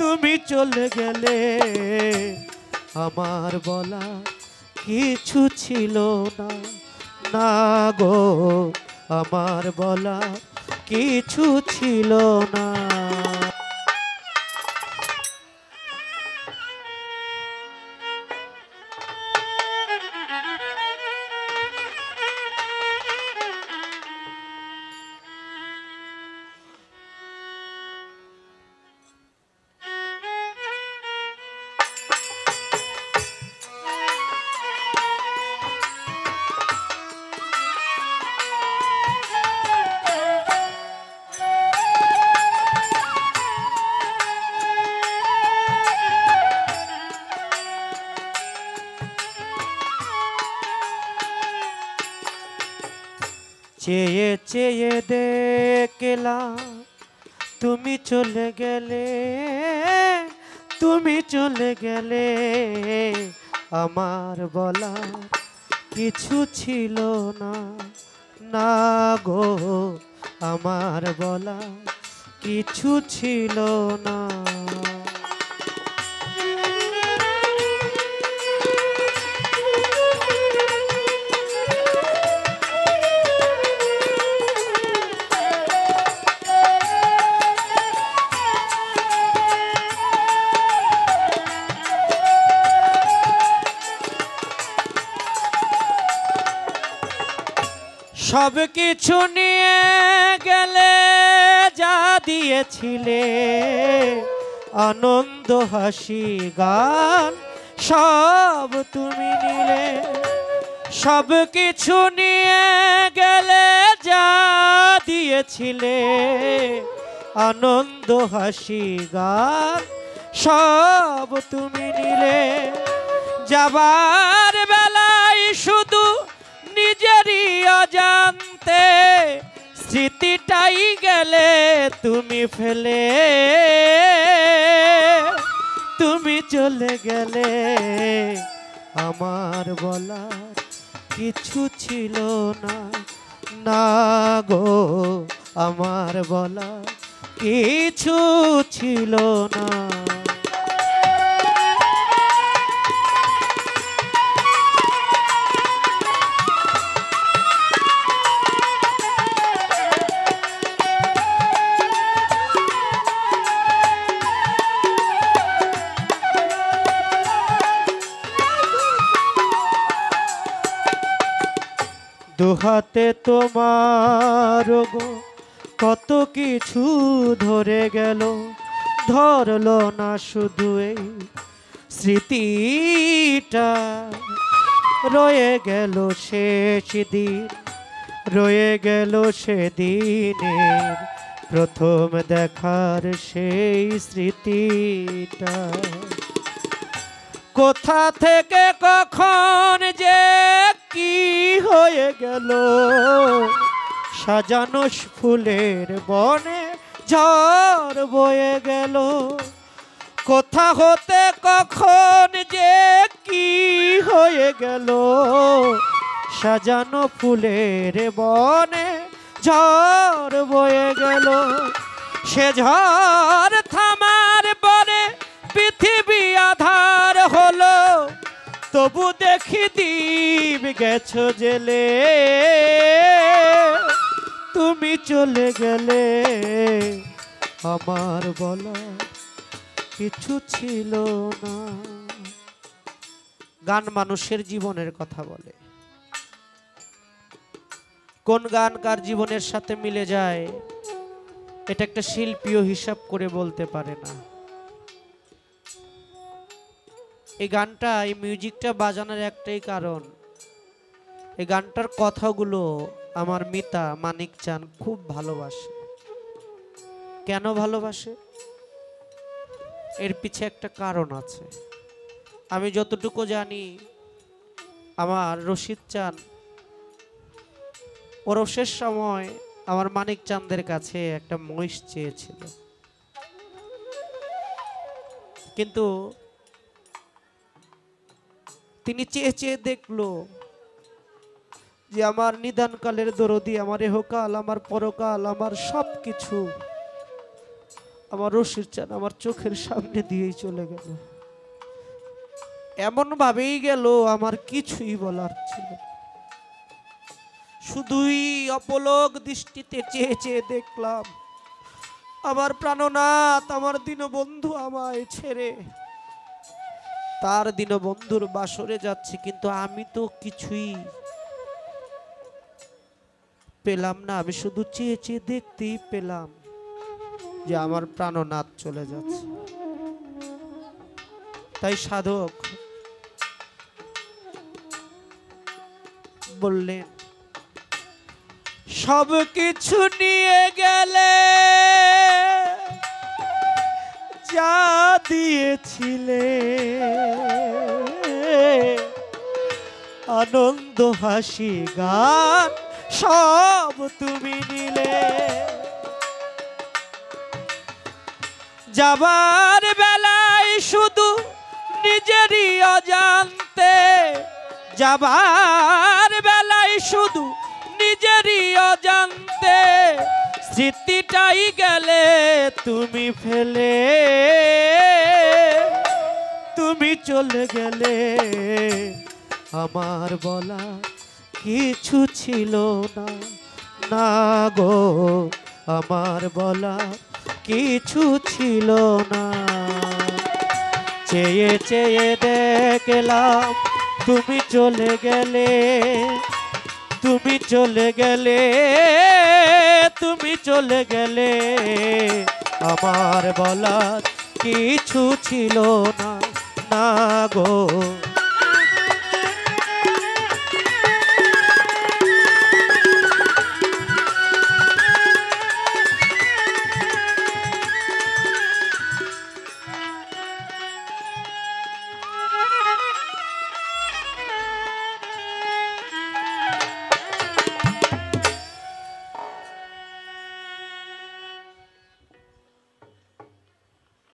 তুমি চলে গেলে আমার বলা কিছু ছিল না, না গো আমার বলা কিছু ছিল না। চেয়ে চেয়ে দেখলাম তুমি চলে গেলে, তুমি চলে গেলে আমার বলা কিছু ছিল না, না গো আমার বলা কিছু ছিল না। সব কিছু নিয়ে গেলে, যা দিয়েছিলে আনন্দ হাসি গান সব তুমি নিলে। সব কিছু নিয়ে গেলে, যা দিয়েছিলে আনন্দ হাসি গান সব তুমি নিলে। যাবার বেলায় শুধু নিজেরই অজান্তে স্মৃতিটাই গেলে তুমি ফেলে, তুমি চলে গেলে আমার বলার কিছু ছিল না, না গো আমার বলার কিছু ছিল না। দুহাতে তোমার গো কত কিছু ধরে গেল, ধরলো না শুধু এই স্মৃতিটা। রয়ে গেল শেষ দিন, রয়ে গেল সেদিনের প্রথম দেখার সেই স্মৃতিটা। কোথা থেকে কখন যে কি হয়ে গেল, সাজানো ফুলের বনে ঝড় বয়ে গেল। কোথা হতে কখন যে কি হয়ে গেল, সাজানো ফুলের বনে ঝড় বয়ে গেল। সে ঝড় থামার পরে পৃথিবী আধার হলো, তবু দেখি দ্বীপ গেছো জেলে। তুমি চলে গেলে আমার বলা কিছু ছিল না। গান মানুষের জীবনের কথা বলে। কোন গান কার জীবনের সাথে মিলে যায় এটা একটা শিল্পীও হিসাব করে বলতে পারে না। এই গানটা, এই মিউজিকটা বাজানোর একটাই কারণ, এই গানটার কথাগুলো আমার মিতা মানিক চান খুব ভালোবাসে। কেন ভালোবাসে? এর পিছে একটা কারণ আছে। আমি যতটুকু জানি, আমার রশিদ চান ওরসের সময় আমার মানিক চাঁদের কাছে একটা মহিষ চেয়েছিল, কিন্তু তিনি চেয়ে চেয়ে দেখলো যে আমার নিদানকালের দরদি, আমার এহকাল, আমার পরকাল, আমার সব কিছু আমার রশির চান আমার চোখের সামনে দিয়েই চলে গেল। এমন ভাবেই গেল আমার কিছুই বলার ছিল না। শুধুই অপলক দৃষ্টিতে চেয়ে চেয়ে দেখলাম আমার প্রাণনাথ আমার দীনবন্ধু আমায় ছেড়ে তার দীনবন্ধুর বাসরে যাচ্ছে, কিন্তু আমি তো কিছুই পেলাম না। আমি শুধু চেয়ে চেয়ে দেখতেই পেলাম যে আমার প্রাণনাথ চলে যাচ্ছে। তাই সাধক বললেন, সব কিছু নিয়ে গেলে যা দিয়েছিলে, আনন্দ হাসি গান সব তুমি নিলে। যাবার বেলায় শুধু নিজেরই অজান্তে, যাবার বেলায় শুধু নিজেরই অজান্তে স্মৃতিটাই গেলে তুমি ফেলে। তুমি চলে গেলে আমার বলা কিছু ছিল না, না গো আমার বলা কিছু ছিল না। চেয়ে চেয়ে দেখলাম তুমি চলে গেলে, তুমি চলে গেলে, তুমি চলে গেলে আমার বলার কিছু ছিল না, না গো